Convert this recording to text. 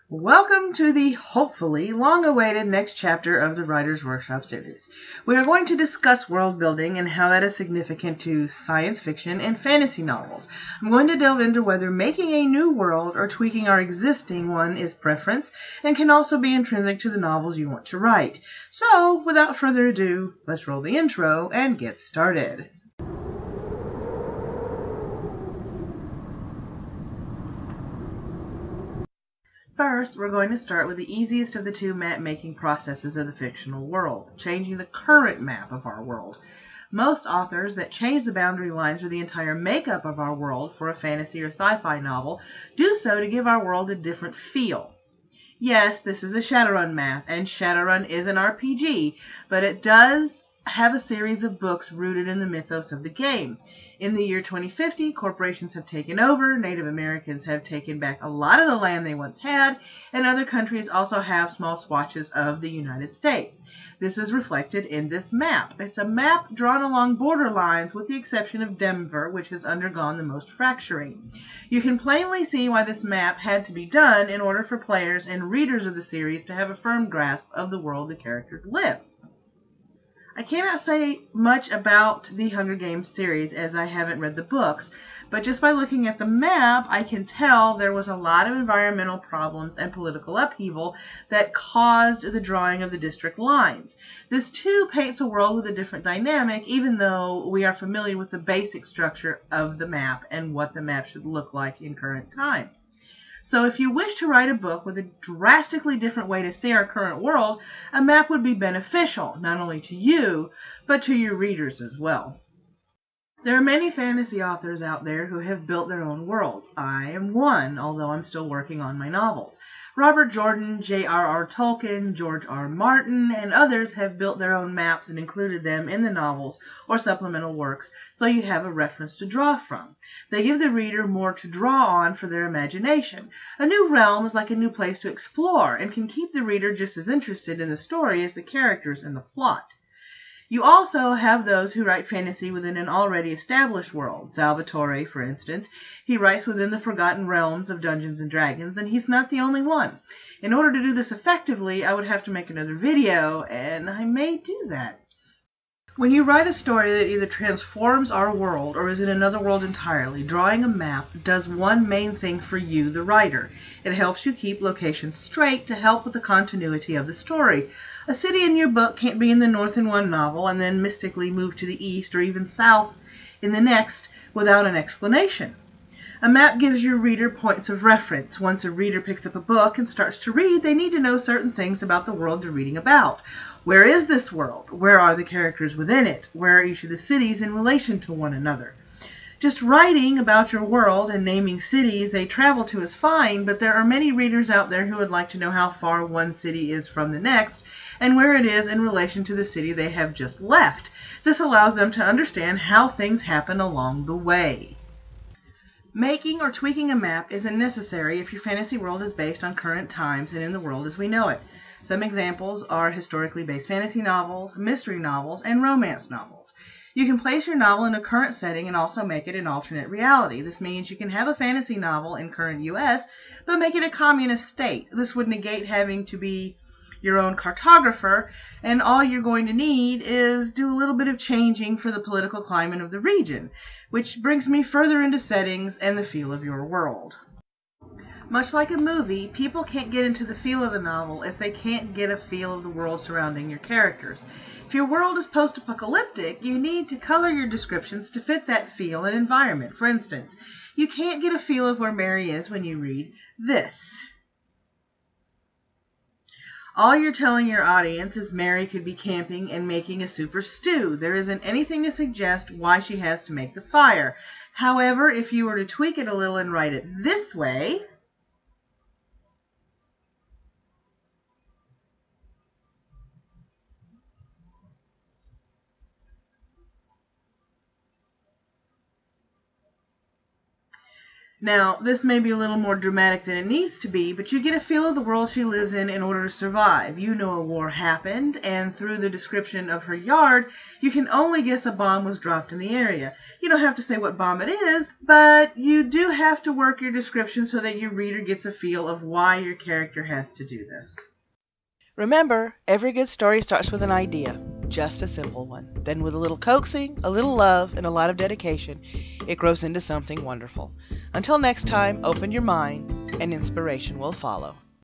Welcome to the hopefully long-awaited next chapter of the Writer's Workshop series. We are going to discuss world building and how that is significant to science fiction and fantasy novels. I'm going to delve into whether making a new world or tweaking our existing one is preference and can also be intrinsic to the novels you want to write. So, without further ado, let's roll the intro and get started. First, we're going to start with the easiest of the two map-making processes of the fictional world, changing the current map of our world. Most authors that change the boundary lines or the entire makeup of our world for a fantasy or sci-fi novel do so to give our world a different feel. Yes, this is a Shadowrun map, and Shadowrun is an RPG, but it does have a series of books rooted in the mythos of the game. In the year 2050, corporations have taken over, Native Americans have taken back a lot of the land they once had, and other countries also have small swatches of the United States. This is reflected in this map. It's a map drawn along border lines with the exception of Denver, which has undergone the most fracturing. You can plainly see why this map had to be done in order for players and readers of the series to have a firm grasp of the world the characters live. I cannot say much about the Hunger Games series as I haven't read the books, but just by looking at the map, I can tell there was a lot of environmental problems and political upheaval that caused the drawing of the district lines. This too paints a world with a different dynamic, even though we are familiar with the basic structure of the map and what the map should look like in current time. So if you wish to write a book with a drastically different way to see our current world, a map would be beneficial, not only to you, but to your readers as well. There are many fantasy authors out there who have built their own worlds. I am one, although I'm still working on my novels. Robert Jordan, J.R.R. Tolkien, George R. Martin, and others have built their own maps and included them in the novels or supplemental works, so you have a reference to draw from. They give the reader more to draw on for their imagination. A new realm is like a new place to explore and can keep the reader just as interested in the story as the characters and the plot. You also have those who write fantasy within an already established world. Salvatore, for instance, he writes within the forgotten realms of Dungeons & Dragons, and he's not the only one. In order to do this effectively, I would have to make another video, and I may do that. When you write a story that either transforms our world or is in another world entirely, drawing a map does one main thing for you, the writer. It helps you keep locations straight to help with the continuity of the story. A city in your book can't be in the north in one novel and then mystically move to the east or even south in the next without an explanation. A map gives your reader points of reference. Once a reader picks up a book and starts to read, they need to know certain things about the world they're reading about. Where is this world? Where are the characters within it? Where are each of the cities in relation to one another? Just writing about your world and naming cities they travel to is fine, but there are many readers out there who would like to know how far one city is from the next and where it is in relation to the city they have just left. This allows them to understand how things happen along the way. Making or tweaking a map isn't necessary if your fantasy world is based on current times and in the world as we know it. Some examples are historically based fantasy novels, mystery novels, and romance novels. You can place your novel in a current setting and also make it an alternate reality. This means you can have a fantasy novel in current US, but make it a communist state. This would negate having to be your own cartographer, and all you're going to need is do a little bit of changing for the political climate of the region, which brings me further into settings and the feel of your world. Much like a movie, people can't get into the feel of a novel if they can't get a feel of the world surrounding your characters. If your world is post-apocalyptic, you need to color your descriptions to fit that feel and environment. For instance, you can't get a feel of where Mary is when you read this. All you're telling your audience is Mary could be camping and making a super stew. There isn't anything to suggest why she has to make the fire. However, if you were to tweak it a little and write it this way, Now, this may be a little more dramatic than it needs to be, but you get a feel of the world she lives in order to survive. You know a war happened, and through the description of her yard, you can only guess a bomb was dropped in the area. You don't have to say what bomb it is, but you do have to work your description so that your reader gets a feel of why your character has to do this. Remember, every good story starts with an idea, just a simple one. Then with a little coaxing, a little love, and a lot of dedication, it grows into something wonderful. Until next time, open your mind, and inspiration will follow.